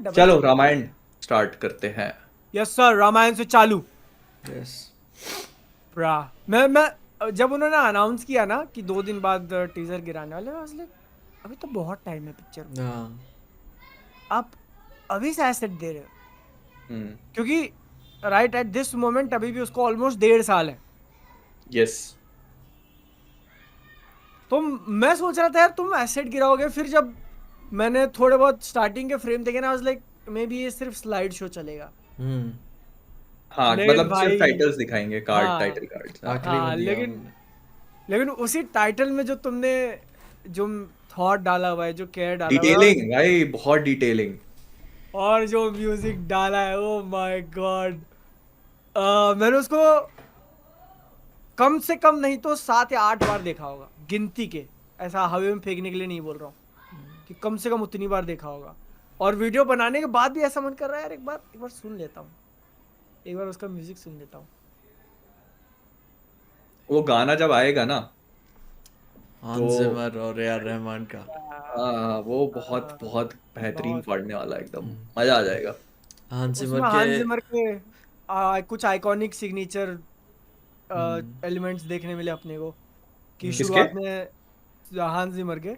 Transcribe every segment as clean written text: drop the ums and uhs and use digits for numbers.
Double चलो check. Ramayan start करते हैं। यस सर, रामायण से चालू। यस। ब्रा, मैं जब उन्होंने अनाउंस किया ना कि 2 दिन बाद टीजर गिराने वाले, I was like, अभी तो बहुत टाइम है पिक्चर को, हाँ आप अभी से एसेट दे रहे हो? हम्म। क्योंकि राइट एट दिस मोमेंट अभी भी उसको ऑलमोस्ट 1.5 साल है। यस। तो मैं सोच रहा था यार तुम एसेट गिराओगे, फिर जब मैंने थोड़े बहुत स्टार्टिंग के फ्रेम देखे ना, I was like may be ये सिर्फ स्लाइड शो चलेगा। हम्म हाँ लेकिन मतलब सिर्फ भाई, टाइटल्स दिखाएंगे, कार्ड हाँ टाइटल कार्ड्स। हाँ। आखिरी में हाँ, दिया लेकिन उन्होंने। लेकिन उसी टाइटल में जो तुमने जो थॉट डाला हुआ है, जो केयर डाला हुआ है, डिटेलिंग भाई, बहुत डिटेलिंग। और जो म्यूजिक डाला है, ओ माय गॉड। मैंने उसको कम से कम नहीं तो 7 या 8 बार देखा होगा, गिनती के। ऐसा हवा में फेंकने के लिए नहीं बोल रहा हूँ, कि कम से कम उतनी बार देखा होगा। और वीडियो बनाने के बाद भी ऐसा मन कर रहा है यार, एक बार सुन लेता हूँ, एक बार उसका म्यूजिक सुन लेता हूँ। वो गाना जब आएगा ना तो हांस जिमर और ए आर रहमान का। वो बहुत आ, बहुत बेहतरीन बहुत। फाड़ने वाला है, एकदम मजा आ जाएगा। हांस जिमर उसमें के। हांस जिमर के कुछ आइकॉनिक सिग्नेचर एलिमेंट्स देखने मिले अपने को। कि किसके? शुरुआत में हांस जिमर के,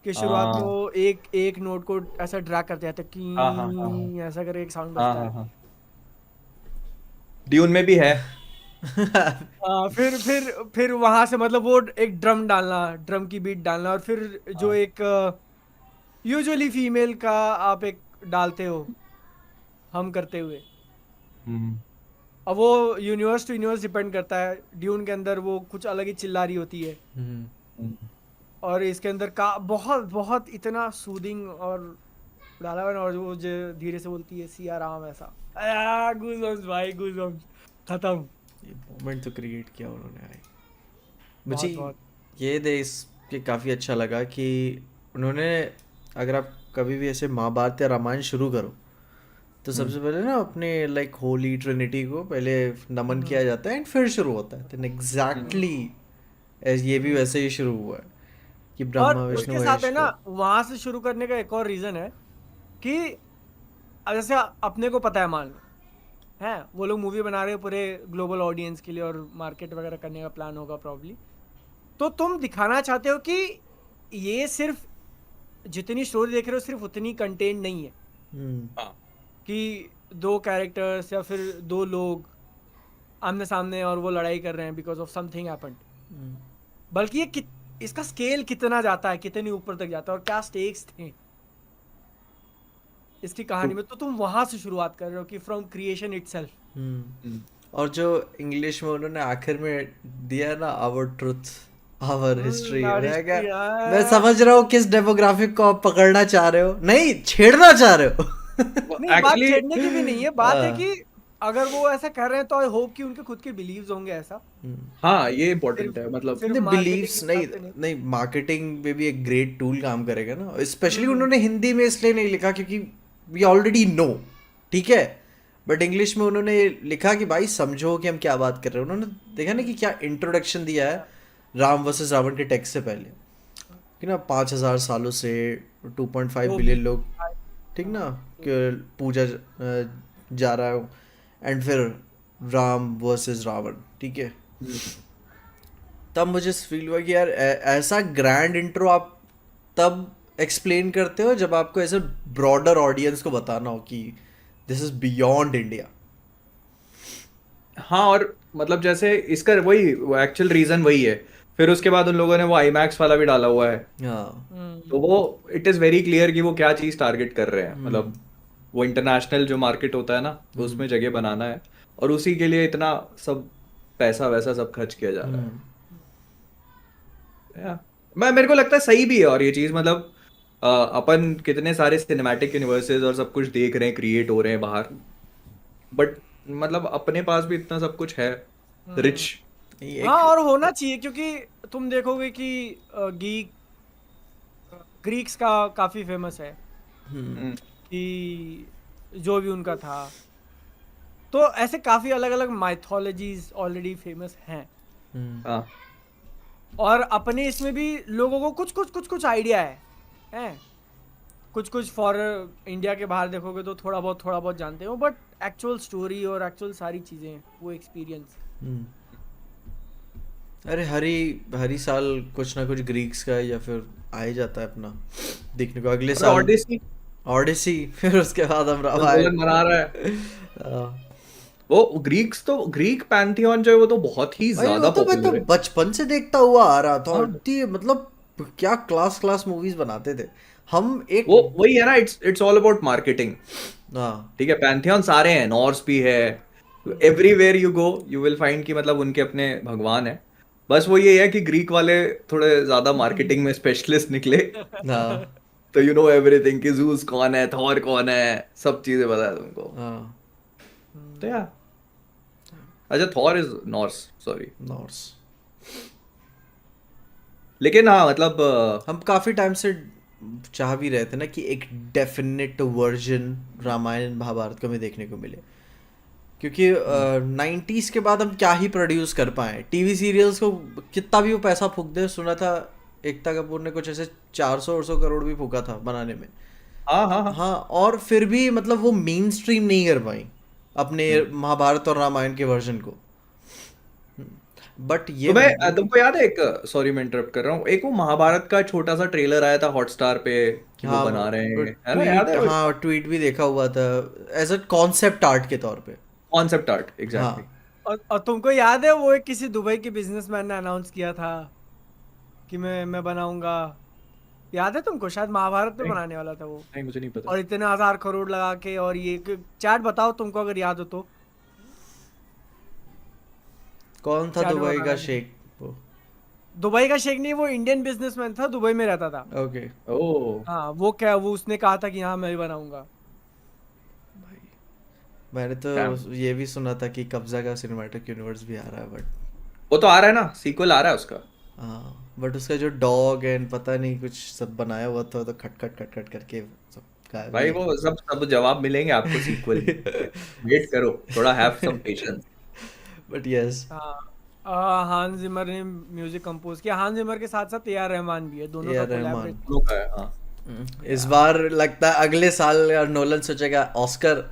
कि शुरुआत में हाँ वो एक एक नोट को ऐसा ड्रैग करते जाते हैं, हाँ हाँ हाँ हाँ की ऐसा करके एक साउंड हाँ बजता हाँ है। हाँ। ड्यून में भी है। फिर वहां से मतलब वो एक ड्रम डालना, ड्रम की बीट डालना, और फिर जो हाँ एक यूजुअली फीमेल का आप एक डालते हो हम करते हुए। हम्म। अब वो यूनिवर्स टू यूनिवर्स डिपेंड करता है। ड्यून के अंदर वो कुछ अलग ही चिल्ला रही होती है, हम्म। और इसके अंदर का बहुत बहुत इतना सूदिंग और डाला हुआ है ना, और वो जो धीरे से बोलती है सिया राम, ऐसा गूज़बम्प्स भाई, गूज़बम्प्स खत्म। ये मोमेंट तो क्रिएट किया उन्होंने भाई। मुझे बहुत बहुत। ये देश के काफ़ी अच्छा लगा कि उन्होंने, अगर आप कभी भी ऐसे महाभारत या रामायण शुरू करो तो हम्म। सबसे पहले ना अपने लाइक होली ट्रिनिटी को पहले नमन हम्म। किया जाता है एंड फिर शुरू होता है। तो हम्म। एग्जैक्टली ये भी हम्म। वैसे ही शुरू हुआ है कि और ब्रह्मा विष्णु उसके साथ महेश है ना, को। वहां से शुरू करने का एक और रीजन है कि अब जैसे अपने को पता है, मान लो है वो लोग मूवी बना रहे हैं पूरे ग्लोबल ऑडियंस के लिए, और मार्केट वगैरह करने का प्लान होगा प्रॉब्ली। तो तुम दिखाना चाहते हो कि ये सिर्फ जितनी स्टोरी देख रहे हो सिर्फ उतनी कंटेंट नहीं है, हम्म हाँ। कि 2 कैरेक्टर्स या फिर 2 लोग आमने सामने और वो लड़ाई कर रहे हैं बिकॉज ऑफ समथिंग हैपेंड। बल्कि इसका स्केल कितना जाता है, कितनी ऊपर तक जाता है, और क्या स्टेक्स थे इसकी कहानी तो में। तो तुम वहां से शुरुआत कर रहे हो कि फ्रॉम क्रिएशन इटसेल्फ। हम्म और जो इंग्लिश में उन्होंने आखिर में दिया ना, आवर ट्रुथ आवर हिस्ट्री, और मैं क्या, हिस्ट्री मैं समझ रहा हूँ किस डेमोग्राफिक को आप पकड़ना चाह रहे हो, नहीं छेड़ना चाह रहे हो। नहीं, बात एक्चुअली छेड़ने की भी नहीं है, बात है हाँ कि अगर वो ऐसा कर रहे हैं तो आई होप कि उनके खुद के बिलीव्स होंगे ऐसा, हाँ ये सिर्फ इम्पोर्टेंट है मतलब। सिर्फ नहीं, मार्केटिंग के बिलीव्स नहीं, हिसाब से नहीं। नहीं मार्केटिंग में भी एक ग्रेट टूल काम करेगा ना। स्पेशली हम्म। उन्होंने हिंदी में इसलिए नहीं लिखा क्योंकि वी ऑलरेडी नो, ठीक है। बट इंग्लिश में उन्होंने लिखा कि भाई समझो कि हम क्या बात कर रहे हैं। उन्होंने देखा ना कि क्या इंट्रोडक्शन दिया है राम वर्सेस रावण के टेक्स्ट से पहले, कि ना 5,000 सालों से 2.5 जो भी। बिलियन लोग, ठीक ना, कि पूजा जा रहा है, एंड फिर राम वर्सेस रावण, ठीक है। तब मुझे फील हुआ कि यार ऐसा ग्रैंड इंट्रो आप तब एक्सप्लेन करते हो जब आपको ऐसे ब्रॉडर ऑडियंस को बताना हो कि दिस इज बियॉन्ड इंडिया। हाँ और मतलब जैसे इसका वही एक्चुअल रीजन वही है। फिर उसके बाद उन लोगों ने वो आईमैक्स वाला भी डाला हुआ है, हाँ तो हम्म। वो इट इज़ वेरी क्लियर कि वो क्या चीज़ टारगेट कर रहे हैं। हम्म मतलब वो इंटरनेशनल जो मार्केट होता है ना, तो हम्म उसमें जगह बनाना है, और उसी के लिए इतना सब पैसा वैसा सब खर्च किया जा रहा है। हम्म या, मैं मेरे को लगता है सही भी है। और ये चीज़ मतलब अपन कितने सारे सिनेमैटिक यूनिवर्सेस और सब कुछ देख रहे हैं, क्रिएट हो रहे हैं बाहर, बट मतलब अपने पास भी इतना सब कुछ है, रिच। हम्म। नहीं, हाँ, एक और होना चाहिए, क्योंकि तुम देखोगे कि गीक ग्रीक्स का काफी फेमस है, कि जो भी उनका था। तो ऐसे काफी अलग अलग माइथोलॉजीज ऑलरेडी फेमस हैं, हम्म हाँ। और अपने इसमें भी लोगों को कुछ कुछ आइडिया है हैं। कुछ कुछ फॉर इंडिया के बाहर देखोगे तो थोड़ा बहुत जानते हो, बट एक्चुअल स्टोरी और एक्चुअल सारी चीजें, वो एक्सपीरियंस। हम्म। अरे हरी साल कुछ ना कुछ ग्रीक्स का या फिर आ ही जाता है अपना देखने को अगले साल। ऑडिसी ओडिसी फिर उसके बाद हम नोलन रामायण। बना रहा है। हाँ। वो ग्रीक पैंथियन जो है वो तो बहुत ही भाई ज्यादा वो तो मैं तो पॉपुलर है। बचपन से देखता हुआ आ रहा था, और हाँ। इतनी मतलब क्या क्लास मूवीज बनाते थे हम एक। वो वही है ना, इट्स ऑल अबाउट मार्केटिंग। हाँ ठीक है, पैंथियन सारे हैं, नॉर्स भी है, everywhere you go you will find कि मतलब उनके अपने भगवान है। बस वो ये है कि ग्रीक वाले थोड़े ज्यादा मार्केटिंग में स्पेशलिस्ट निकले। हाँ तो यू नो एवरीथिंग कि ज़ूस कौन है, थॉर कौन है, सब चीजें पता है तुमको। हाँ। तो यार, अच्छा Thor is Norse, sorry. Norse. लेकिन हाँ मतलब हम काफी टाइम से चाह भी रहे थे ना कि एक डेफिनेट वर्जन रामायण महाभारत को हमें देखने को मिले, क्योंकि 90s के बाद हम क्या ही प्रोड्यूस कर पाए टीवी सीरियल्स को। कितना भी वो पैसा फूक दे, सुना था एकता कपूर ने कुछ ऐसे 400 करोड़ भी फूका था बनाने में। हाँ हाँ हाँ। हाँ, और फिर भी मतलब वो मेन स्ट्रीम नहीं कर पाई अपने महाभारत और रामायण के वर्जन को। बट ये तो मैं तुमको याद है एक, सॉरी मैं इंटरप्ट कर रहा हूँ, एक वो महाभारत का छोटा सा ट्रेलर आया था हॉटस्टार पे कि वो हाँ बना रहे हैं, है ना, याद ट्वीट, है वो? हाँ ट्वीट भी देखा हुआ था एज अ कॉन्सेप्ट आर्ट के तौर पे। कॉन्सेप्ट आर्ट, हाँ एग्जैक्टली। और तुमको याद है वो एक किसी दुबई के बिजनेसमैन ने अनाउंस किया था कि मैं बनाऊंगा, याद है तुमको? शायद महाभारत पे नहीं बनाने वाला था वो, नहीं, मुझे नहीं पता। और इतने 1000 करोड़ लगा के। और ये चैट बताओ तुमको अगर याद हो तो। कौन था चैट में दुबई का बताना। शेख वो? दुबई का शेख नहीं, वो इंडियन बिजनेसमैन था, दुबई में रहता था। ओके। ओह, हाँ वो उसने कहा था कि हाँ मैं भी बनाऊंगा। मैंने तो damn। ये भी सुना था कि कब्जा का सिनेमैटिक यूनिवर्स भी आ रहा है, बट वो तो आ रहा है ना, सीक्वल आ रहा है उसका। हाँ, बट उसका जो डॉग एंड पता नहीं कुछ सब बनाया हुआ था, तो खट खट खट खट करके सब गायब ही भाई है। वो सब जवाब मिलेंगे आपको सीक्वल में, वेट करो थोड़ा, have some patience. But yes, हाँ हांस जिमर ने म्यूजिक कंपोज किया। हांस जिमर के साथ साथ ए आर रहमान भी है, दोनों ए का आर रहमान। कोलैबोरेशन। लोग है, हाँ। इस बार लगता है अगले साल यार नोलन सोचेगा ऑस्कर।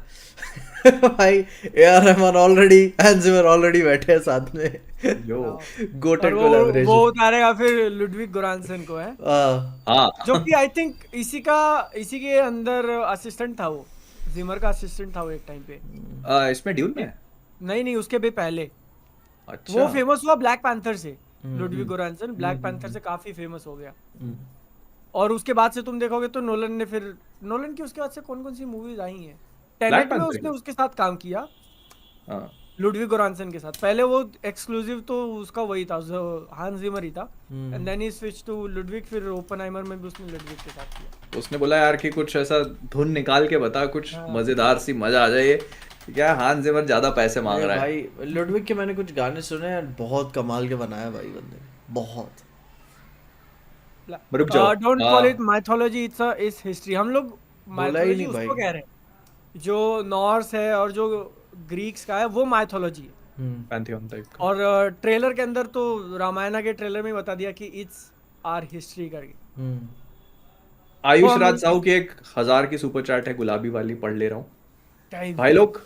भाई A R Rahman already, Hans Zimmer already बैठे हैं साथ में। जो और गोटेड वो कोलैबोरेशन। उतारेगा फिर लुडविग गोरांसन को, है हाँ। जो कि आई थिंक इसी के अंदर असिस्टेंट था वो, जिमर का असिस्टेंट था वो एक टाइम पे। इसमें ड्यून में है? नहीं उसके भी पहले अच्छा। वो फेमस हुआ ब्लैक पैंथर से। लुडविग गोरांसन ब्लैक पैंथर से काफी फेमस हो गया। और उसके बाद से तुम देखोगे तो नोलन की उसके बाद से कौन कौन सी मूवीज आई हैं। टेनेट में Panther उसने की? उसके साथ काम किया, हाँ। लुडविग गोरांसन के साथ। पहले वो एक्सक्लूसिव तो उसका वही था, हांस जिमर ही था, and then he switch to Ludwig. फिर ओपनहाइमर में भी उसने लुडविग के साथ किया। उसने बोला यार कि कुछ ऐसा धुन निकाल के बता, कुछ हाँ। मजेदार सी, मजा आ जाए। क्या हांस जिमर ज्यादा पैसे मांग रहा है? भाई लुडविग के मैंने कुछ गाने सुने हैं, बहुत कमाल के बनाया भाई बंदे ने, बहुत। रुक जाओ। Don't call it mythology, it's history. हम लोग बोला ही माइथोलॉजी नहीं उसको भाई। कह रहे हैं जो नॉर्स है और जो ग्रीक्स का है, वो माइथोलॉजी है। पैंथियन टाइप का। और ट्रेलर के अंदर तो रामायणा के ट्रेलर में बता दिया कि इट्स आर हिस्ट्री करके। आयुष हम- राज साहू की 1000 की सुपर चैट है, गुलाबी वाली, पढ़ ले रहा हूँ। टाइम। भाई लोग,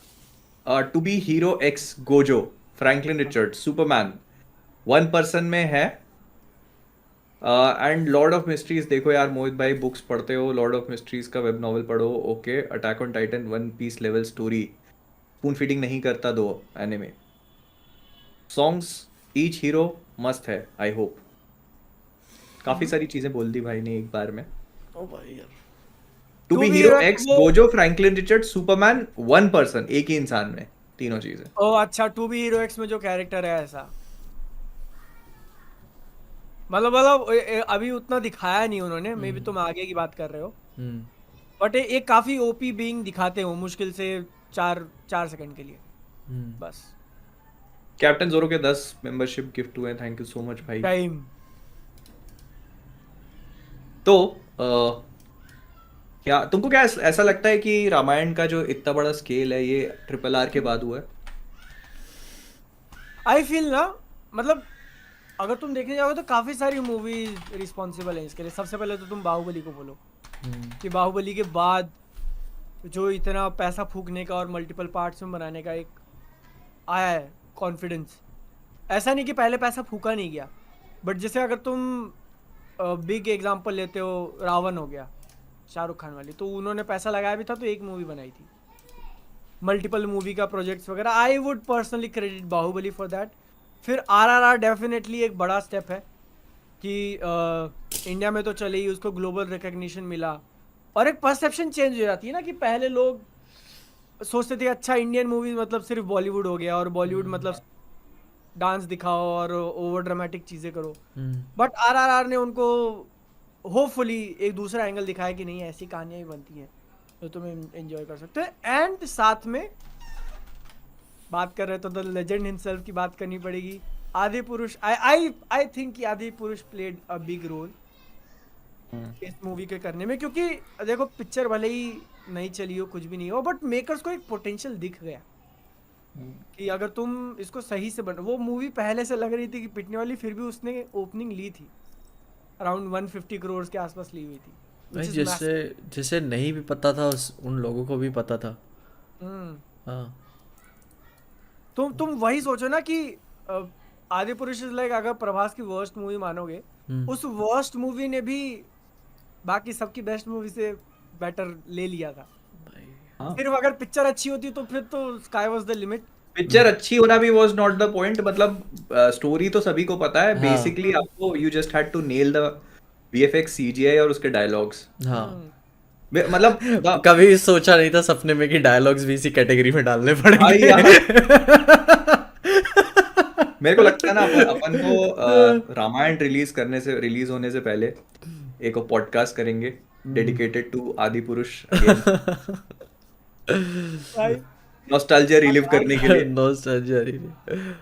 to be hero X Gojo, Franklin Richard, Superman, one person में है। एंड लॉर्ड ऑफ मिस्ट्रीज देखो यार, मोहित भाई बुक्स पढ़ते हो, लॉर्ड ऑफ मिस्ट्रीज का वेब नॉवल पढ़ो। Okay, attack on titan, one piece level story, spoon feeding नहीं करता दो एनिमे सॉन्ग्स, ईच हीरो मस्त है, आई होप। काफी सारी चीजें बोल दी भाई ने एक बार में। ओ भाई यार, to be hero X Gojo, Franklin Richard, Superman, one person, एक ही इंसान में तीनों चीजें। ओ अच्छा, टू बी हीरो एक्स में जो कैरेक्टर है ऐसा, मतलब अभी उतना दिखाया नहीं उन्होंने, मे बी तुम आगे की बात कर रहे हो। बट एक काफी ओपी बीइंग दिखाते हो, मुश्किल से 4 सेकंड के लिए बस। कैप्टन जोरो के 10 मेंबरशिप गिफ्ट हुए, थैंक यू सो मच भाई। टाइम। तो क्या तुमको क्या ऐसा लगता है कि रामायण का जो इतना बड़ा स्केल है ये RRR के बाद हुआ है? आई फील ना, मतलब अगर तुम देखने जाओगे तो काफी सारी मूवी रिस्पॉन्सिबल है इसके लिए। सबसे पहले तो तुम बाहुबली को बोलो, कि बाहुबली के बाद जो इतना पैसा फूकने का और मल्टीपल पार्ट्स में बनाने का एक आया है कॉन्फिडेंस। ऐसा नहीं कि पहले पैसा फूका नहीं गया, बट जैसे अगर तुम बिग एग्जांपल लेते हो, रावण हो गया शाहरुख खान वाली, तो उन्होंने पैसा लगाया भी था तो एक मूवी बनाई थी, मल्टीपल मूवी का प्रोजेक्ट्स वगैरह। I would personally credit Baahubali for that. फिर RRR डेफिनेटली एक बड़ा स्टेप है कि इंडिया में तो चले ही, उसको ग्लोबल रिकग्निशन मिला और एक परसेप्शन चेंज हो जाती है ना कि पहले लोग सोचते थे अच्छा इंडियन मूवीज मतलब सिर्फ बॉलीवुड हो गया और बॉलीवुड मतलब डांस दिखाओ और ओवर ड्रामेटिक चीज़ें करो, बट RRR ने उनको होपफुली एक दूसरा एंगल दिखाया कि नहीं ऐसी कहानियाँ भी बनती हैं तो तुम एंजॉय कर सकते हो। एंड साथ में बात कर रहे तो द लेजेंड हिमसेल्फ की बात करनी पड़ेगी, आदिपुरुष। आई थिंक कि Adipurush played a big role इस मूवी के करने में, क्योंकि देखो पिक्चर भले ही नहीं चली हो, कुछ भी नहीं हो, बट मेकर्स को एक पोटेंशियल दिख गया कि अगर तुम इसको सही से बन, वो मूवी पहले से लग रही थी कि पिटने वाली, फिर भी उसने ओपनिंग ली थी अराउंड 150 करोड़ के आसपास ली हुई थी, भाई जिसे नहीं भी पता था उन लोगों को भी पता था। हाँ तुम वही सोचो ना कि आदिपुरुष इज लाइक, अगर प्रभास की वर्स्ट मूवी मानोगे, उस वर्स्ट मूवी ने भी बाकी सबकी बेस्ट मूवी से बेटर ले लिया था। सिर्फ अगर पिक्चर अच्छी होती तो फिर तो sky was the limit. Picture अच्छी होना भी वाज नॉट द पॉइंट, मतलब स्टोरी तो सभी को पता है बेसिकली, आपको you just had to nail the VFX CGI और उसके डायलॉग्स। हाँ मतलब कभी सोचा नहीं था सपने में कि डायलॉग्स भी इसी कैटेगरी में डालने पड़ेंगे। मेरे को लगता है ना अपन को रामायण रिलीज होने से पहले एक पॉडकास्ट करेंगे dedicated to Adipurush, nostalgia relive करने के लिए। नॉस्टैल्जिया